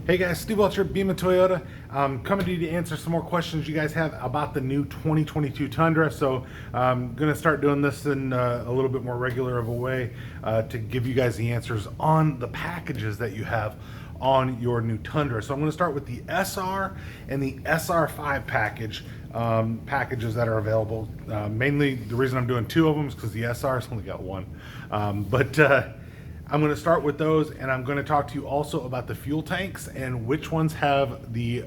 Hey guys, Steve Welcher, Beam of Toyota. Coming to you to answer some more questions you guys have about the new 2022 Tundra. So I'm going to start doing this in a little bit more regular of a way to give you guys the answers on the packages that you have on your new Tundra. So I'm going to start with the SR and the SR5 packages that are available. Mainly the reason I'm doing two of them is because the SR's only got one. I'm going to start with those, and I'm going to talk to you also about the fuel tanks and which ones have the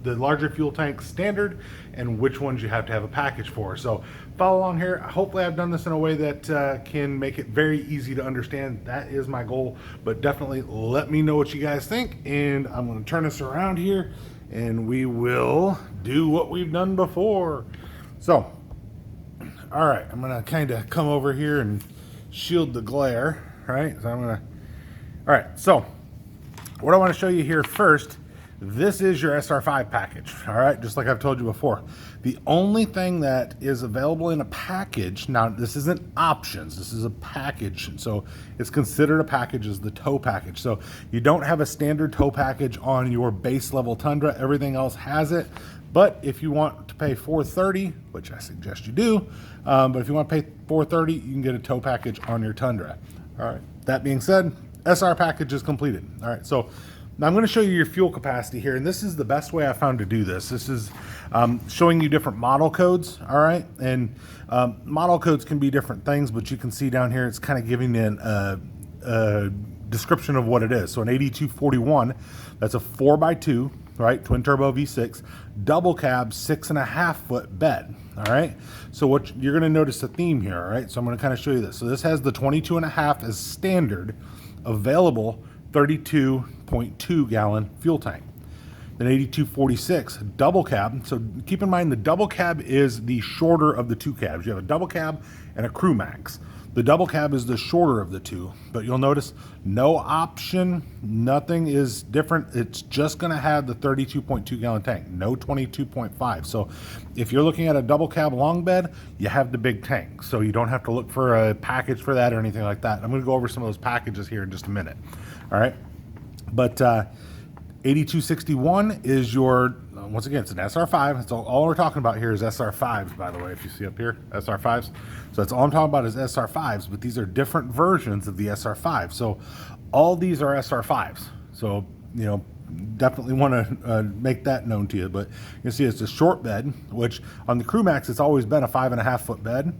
larger fuel tank standard and which ones you have to have a package for. So follow along here. Hopefully I've done this in a way that can make it very easy to understand. That is my goal, but definitely let me know what you guys think, and I'm going to turn this around here and we will do what we've done before. So, all right, I'm going to kind of come over here and shield the glare. Right, so all right, so what I want to show you here first, this is your SR5 package, all right, just like I've told you before. The only thing that is available in a package, now this isn't options, this is a package, so it's considered a package as the tow package. So you don't have a standard tow package on your base level Tundra, everything else has it. But if you want to pay $430, which I suggest you do, but if you want to pay $430, you can get a tow package on your Tundra. All right, that being said, SR package is completed. All right, so now I'm going to show you your fuel capacity here, and this is the best way I found to do this. This is showing you different model codes, all right? And model codes can be different things, but you can see down here it's kind of giving you a description of what it is. So an 8241, that's a 4x2, right, twin turbo V6, double cab, 6.5 foot bed. All right, so what you're going to notice a theme here. All right, so I'm going to kind of show you this. So this has the 22.5 as standard available 32.2 gallon fuel tank. Then 8246 double cab. So keep in mind the double cab is the shorter of the two cabs. You have a double cab and a crew max. The double cab is the shorter of the two, but you'll notice no option, nothing is different. It's just gonna have the 32.2 gallon tank, no 22.5. So if you're looking at a double cab long bed, you have the big tank. So you don't have to look for a package for that or anything like that. I'm gonna go over some of those packages here in just a minute. All right, but 8261 is your, once again, it's an SR5. That's all we're talking about here is SR5s, by the way, if you see up here, SR5s. So that's all I'm talking about is SR5s, but these are different versions of the SR5. So all these are SR5s. So, you know, definitely want to make that known to you. But you can see it's a short bed, which on the Crew Max, it's always been a 5.5 foot bed.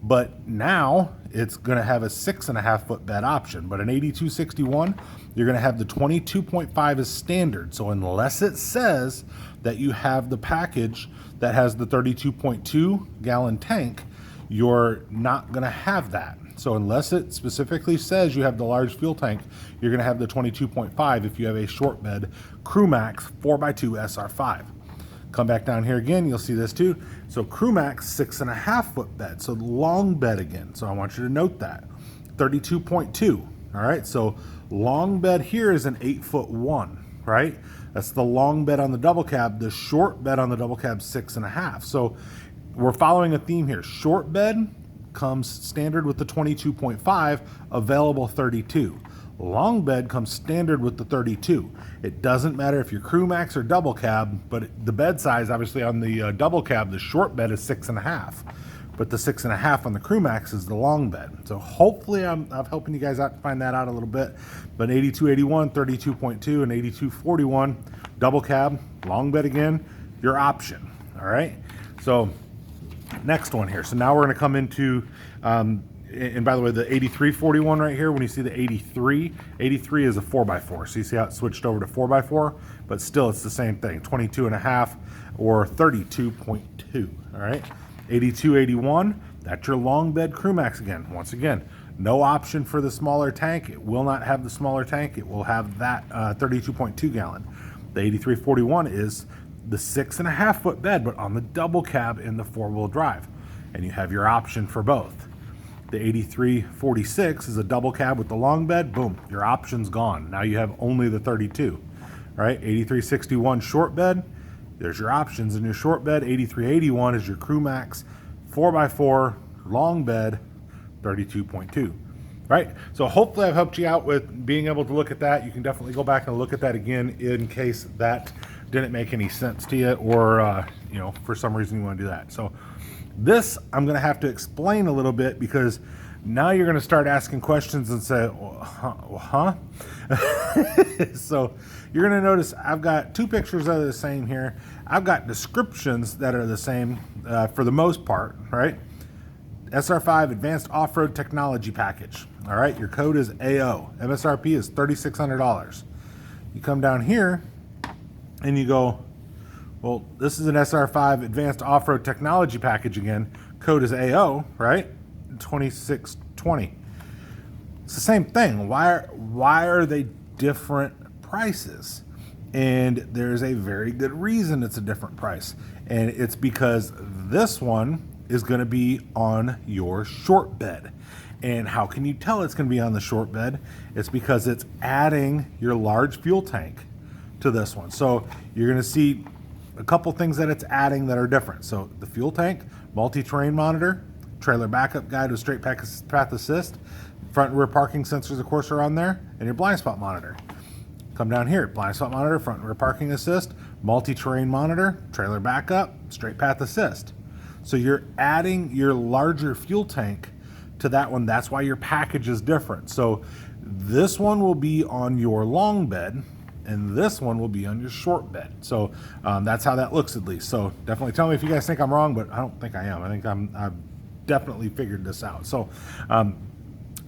But now it's going to have a 6.5 foot bed option. But an 8261, you're going to have the 22.5 as standard. So unless it says that you have the package that has the 32.2 gallon tank, you're not going to have that. So unless it specifically says you have the large fuel tank, you're going to have the 22.5 if you have a short bed Crew Max 4x2 SR5. Come back down here again, you'll see this too. So Crew Max 6.5 foot bed, so long bed again. So I want you to note that 32.2. All right, so long bed here is an 8'1", right? That's the long bed on the double cab. The short bed on the double cab 6.5. So we're following a theme here. Short bed comes standard with the 22.5, available 32. Long bed comes standard with the 32. It doesn't matter if you're Crew Max or double cab, but the bed size, obviously on the double cab, the short bed is 6.5, but the 6.5 on the Crew Max is the long bed. So hopefully I'm helping you guys out to find that out a little bit. But 8281, 32.2, and 8241, double cab, long bed again, your option. All right. So next one here. So now we're going to come into and by the way, the 8341 right here, when you see the 83 is a 4x4. So you see how it switched over to 4x4, but still it's the same thing, 22.5 or 32.2. All right, 8281, that's your long bed Crew Max again. Once again, no option for the smaller tank. It will not have the smaller tank. It will have that 32.2 gallon. The 8341 is the 6.5 foot bed, but on the double cab in the 4-wheel drive, and you have your option for both. The 8346 is a double cab with the long bed. Boom, your option's gone. Now you have only the 32. All right, 8361 short bed. There's your options in your short bed. 8381 is your Crew Max 4x4 long bed, 32.2. right? So hopefully I've helped you out with being able to look at that. You can definitely go back and look at that again in case that didn't make any sense to you, or you know, for some reason you want to do that. So this I'm going to have to explain a little bit, because now you're going to start asking questions and say, well, huh? So you're going to notice I've got two pictures that are the same here. I've got descriptions that are the same for the most part, right? SR5 Advanced Off-Road Technology Package. All right, your code is AO. MSRP is $3,600. You come down here and you go, well, this is an SR5 Advanced Off-Road Technology Package again. Code is AO, right? 2620. It's the same thing. Why are they different prices? And there's a very good reason it's a different price. And it's because this one is going to be on your short bed. And how can you tell it's going to be on the short bed? It's because it's adding your large fuel tank to this one. So you're going to see a couple things that it's adding that are different. So the fuel tank, multi-terrain monitor, trailer backup guide with straight path assist, front and rear parking sensors, of course, are on there, and your blind spot monitor. Come down here, blind spot monitor, front and rear parking assist, multi-terrain monitor, trailer backup, straight path assist. So you're adding your larger fuel tank to that one. That's why your package is different. So this one will be on your long bed, and this one will be on your short bed. So that's how that looks, at least. So definitely tell me if you guys think I'm wrong, but I don't think I am. I think I've definitely figured this out. So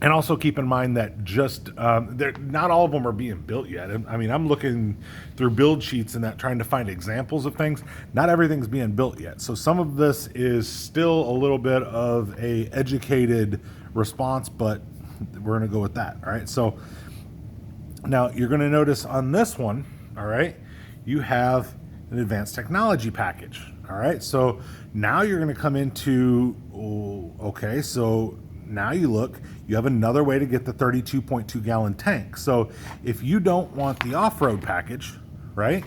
and also keep in mind that just not all of them are being built yet. I mean, I'm looking through build sheets and that, trying to find examples of things. Not everything's being built yet. So some of this is still a little bit of a educated response, but we're going to go with that. All right. So now you're going to notice on this one, all right, you have an advanced technology package. All right. So now you're going to come into, okay, so now you look, you have another way to get the 32.2 gallon tank. So if you don't want the off-road package, right,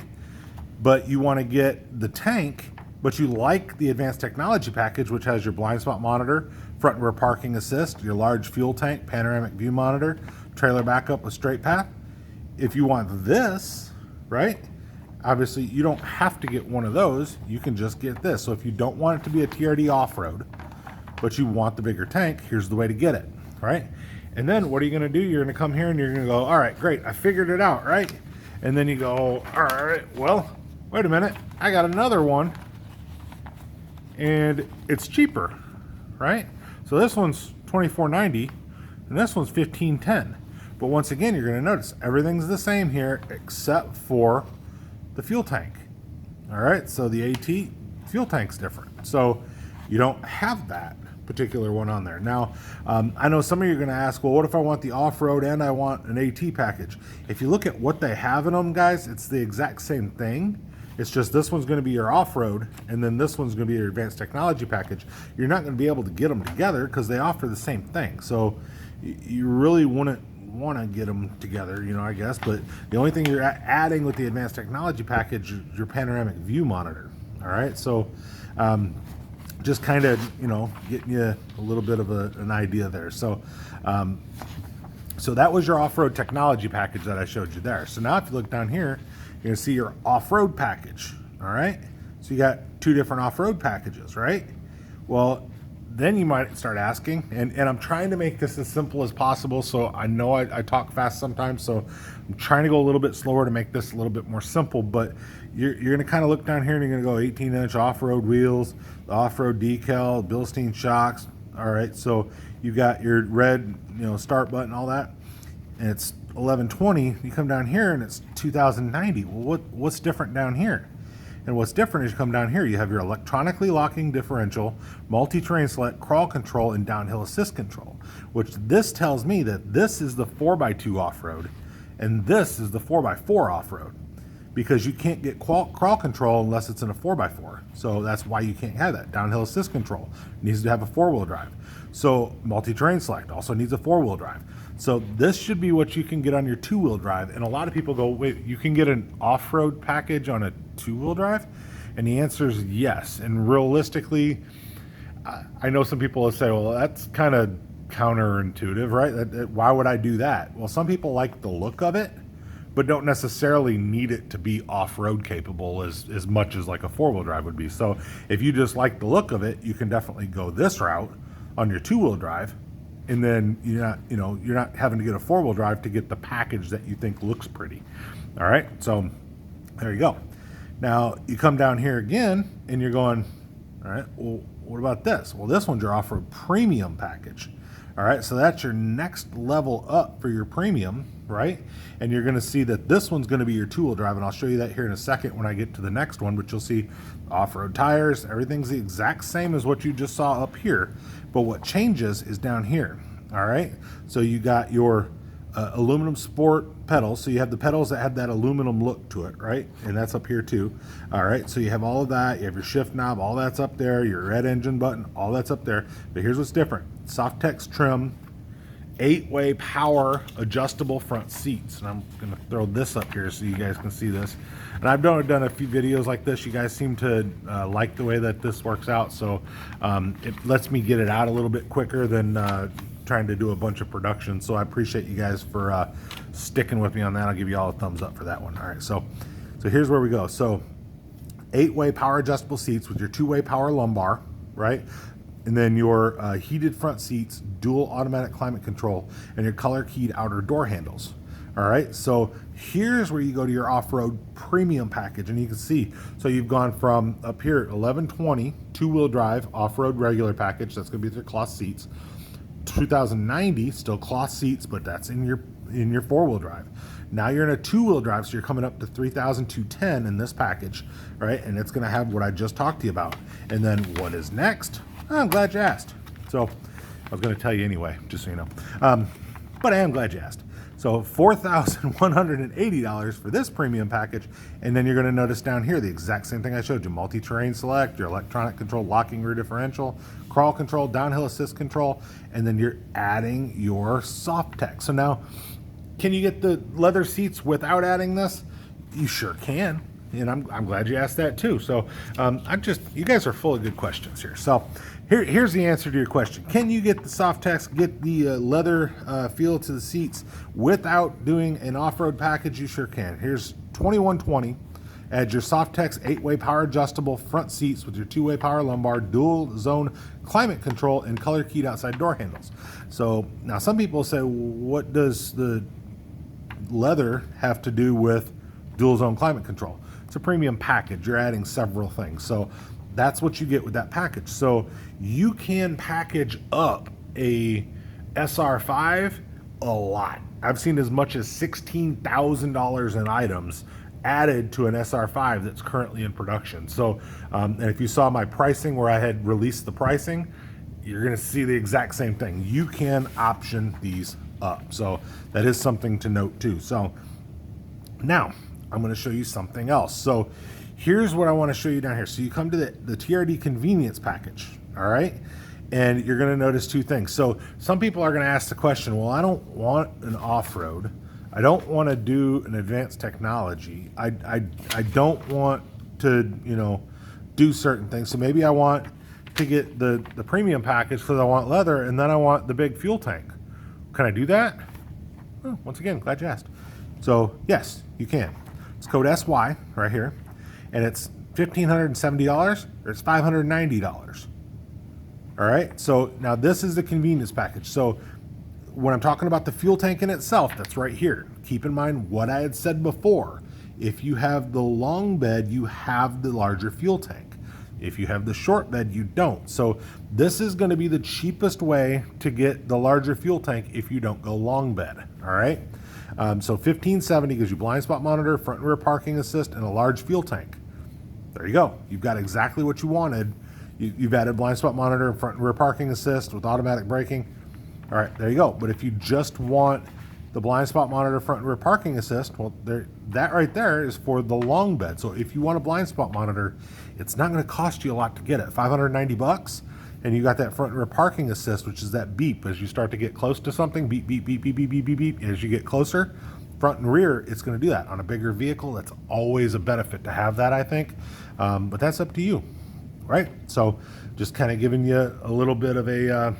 but you want to get the tank, but you like the advanced technology package, which has your blind spot monitor, front and rear parking assist, your large fuel tank, panoramic view monitor, trailer backup with straight path. If you want this, right, obviously you don't have to get one of those. You can just get this. So if you don't want it to be a TRD off-road, but you want the bigger tank, here's the way to get it, right? And then what are you gonna do? You're gonna come here and you're gonna go, all right, great, I figured it out, right? And then you go, all right, well, wait a minute, I got another one, and it's cheaper, right? So this one's $24.90, and this one's $15.10. But once again, you're gonna notice everything's the same here except for the fuel tank. All right, so the AT fuel tank's different. So you don't have that particular one on there. Now, I know some of you are going to ask, well, what if I want the off-road and I want an AT package? If you look at what they have in them, guys, it's the exact same thing. It's just this one's going to be your off-road, and then this one's going to be your advanced technology package. You're not going to be able to get them together because they offer the same thing. So you really wouldn't want to get them together, you know, I guess. But the only thing you're adding with the advanced technology package is your panoramic view monitor. All right, so just kind of, you know, getting you a little bit of an idea there. So so that was your off-road technology package that I showed you there. So now if you look down here, you're gonna see your off-road package. All right, so you got two different off-road packages, right? Well, then you might start asking, and I'm trying to make this as simple as possible. So I know I talk fast sometimes, so I'm trying to go a little bit slower to make this a little bit more simple. But you're going to kind of look down here and you're going to go 18-inch off-road wheels, the off-road decal, Bilstein shocks. All right, so you got your red, you know, start button, all that, and it's 1120. You come down here and it's 2090. Well, what's different down here? And what's different is you come down here, you have your electronically locking differential, multi-terrain select, crawl control, and downhill assist control, which this tells me that this is the 4x2 off-road and this is the 4x4 off-road, because you can't get crawl control unless it's in a 4x4. So that's why you can't have that. Downhill assist control needs to have a 4-wheel drive. So multi-terrain select also needs a 4-wheel drive. So this should be what you can get on your 2-wheel drive. And a lot of people go, wait, you can get an off-road package on a 2-wheel drive? And the answer is yes. And realistically, I know some people will say, well, that's kind of counterintuitive, right? Why would I do that? Well, some people like the look of it, but don't necessarily need it to be off-road capable as much as like a four-wheel drive would be. So if you just like the look of it, you can definitely go this route on your two-wheel drive, and then you're not having to get a four-wheel drive to get the package that you think looks pretty. All right, so there you go. Now you come down here again and you're going, all right, well, what about this? Well, this one's your off-road premium package. All right, so that's your next level up for your premium, right? And you're gonna see that this one's gonna be your two-wheel drive, and I'll show you that here in a second when I get to the next one, but you'll see off-road tires, everything's the exact same as what you just saw up here, but what changes is down here, all right? So you got your aluminum sport pedals, so you have the pedals that have that aluminum look to it, right? And that's up here too. All right, so you have all of that, you have your shift knob, all that's up there, your red engine button, all that's up there. But here's what's different: Softex trim, 8-way power adjustable front seats. And I'm gonna throw this up here so you guys can see this. And I've done a few videos like this. You guys seem to like the way that this works out, so it lets me get it out a little bit quicker than trying to do a bunch of production. So I appreciate you guys for sticking with me on that. I'll give you all a thumbs up for that one. All right, so here's where we go. So 8-way power adjustable seats with your 2-way power lumbar, right? And then your heated front seats, dual automatic climate control, and your color keyed outer door handles. All right, so here's where you go to your off-road premium package, and you can see, so you've gone from up here 1120 two-wheel drive off-road regular package. That's gonna be their cloth seats. 2090 still cloth seats, but that's in your four-wheel drive. Now you're in a two-wheel drive, so you're coming up to 3,210 in this package, right? And it's gonna have what I just talked to you about. And then what is next? Oh, I'm glad you asked. So I was gonna tell you anyway, just so you know. But I am glad you asked. So $4,180 for this premium package, and then you're going to notice down here the exact same thing I showed you: multi-terrain select, your electronic control locking rear differential, crawl control, downhill assist control, and then you're adding your Softex. So now, can you get the leather seats without adding this? You sure can, and I'm glad you asked that too. So you guys are full of good questions here. So here's the answer to your question: can you get the Softex, get the leather feel to the seats without doing an off-road package? You sure can. Here's 2120. Add your Softex 8-way power adjustable front seats with your 2-way power lumbar, dual zone climate control, and color keyed outside door handles. So now some people say, what does the leather have to do with dual zone climate control? It's a premium package. You're adding several things. So that's what you get with that package. So you can package up a SR5 a lot. I've seen as much as $16,000 in items added to an SR5 that's currently in production. So, and if you saw my pricing where I had released the pricing, you're gonna see the exact same thing. You can option these up. So that is something to note too. So now I'm gonna show you something else. So here's what I wanna show you down here. So you come to the TRD convenience package, all right? And you're gonna notice two things. So some people are gonna ask the question, well, I don't want an off-road. I don't wanna do an advanced technology. I don't want to, do certain things. So maybe I want to get the premium package because I want leather, and then I want the big fuel tank. Can I do that? Oh, once again, glad you asked. So yes, you can. It's code SY right here, and it's $1,570 or it's $590. All right, so now this is the convenience package. So when I'm talking about the fuel tank in itself, that's right here. Keep in mind what I had said before. If you have the long bed, you have the larger fuel tank. If you have the short bed, you don't. So this is going to be the cheapest way to get the larger fuel tank if you don't go long bed. All right. So $1,570 gives you blind spot monitor, front and rear parking assist, and a large fuel tank. There you go. You've got exactly what you wanted. You've added blind spot monitor, front and rear parking assist with automatic braking. All right, there you go. But if you just want the blind spot monitor, front and rear parking assist, well, that right there is for the long bed. So if you want a blind spot monitor, it's not going to cost you a lot to get it. $590, and you got that front and rear parking assist, which is that beep as you start to get close to something. Beep, beep, beep, beep, beep, beep, beep, beep. As you get closer, front and rear, it's going to do that. On a bigger vehicle, that's always a benefit to have that, I think. But that's up to you, right? So just kind of giving you a little bit of a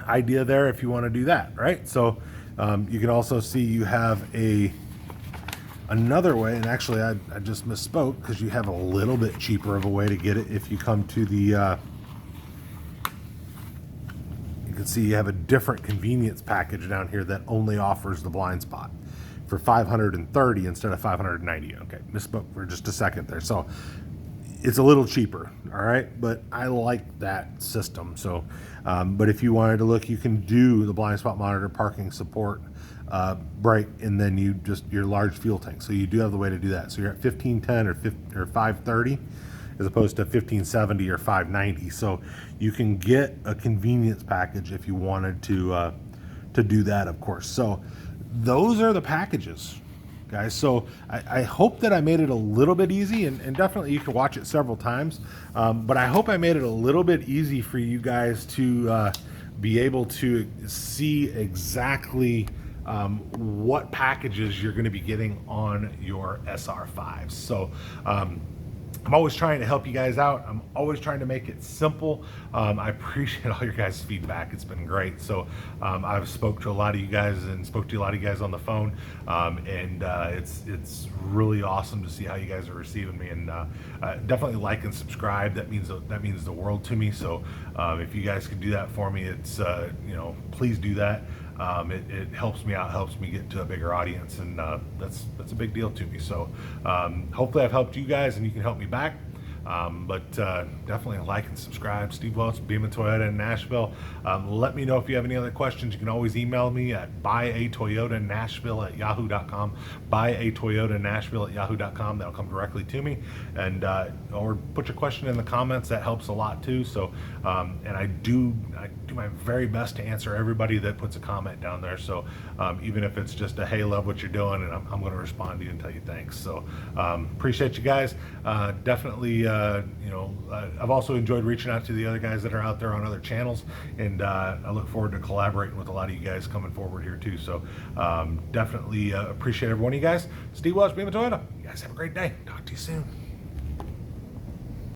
idea there if you want to do that, right? So you can also see you have another way, and actually I just misspoke, because you have a little bit cheaper of a way to get it if you come to the you can see you have a different convenience package down here that only offers the blind spot for 530 instead of 590. Okay, misspoke for just a second there. So it's a little cheaper, all right, but I like that system. So but if you wanted to look, you can do the blind spot monitor, parking support, brake, and then you just your large fuel tank. So you do have the way to do that. So you're at 1510 or 530 as opposed to 1570 or 590. So you can get a convenience package if you wanted to do that, of course. So those are the packages, guys. So I hope that I made it a little bit easy, and definitely you can watch it several times, but I hope I made it a little bit easy for you guys to be able to see exactly what packages you're going to be getting on your SR5s. So I'm always trying to help you guys out. I'm always trying to make it simple. I appreciate all your guys' feedback. It's been great. So I've spoke to a lot of you guys and spoke to a lot of you guys on the phone, and it's really awesome to see how you guys are receiving me. And definitely like and subscribe. That means the world to me. So if you guys could do that for me, it's please do that. It helps me out, helps me get to a bigger audience, and that's a big deal to me. So hopefully I've helped you guys and you can help me back. But definitely like and subscribe. Steve Welch, Beaman Toyota in Nashville. Let me know if you have any other questions. You can always email me at buyatoyotanashville@yahoo.com. buyatoyotanashville@yahoo.com. That'll come directly to me, and or put your question in the comments. That helps a lot too. So and I do my very best to answer everybody that puts a comment down there. So even if it's just a hey, love what you're doing, and I'm going to respond to you and tell you thanks. So appreciate you guys. Definitely I've also enjoyed reaching out to the other guys that are out there on other channels, and I look forward to collaborating with a lot of you guys coming forward here too. So definitely appreciate every one of you guys. Steve Welch, Beaman Toyota. You guys have a great day. Talk to you soon.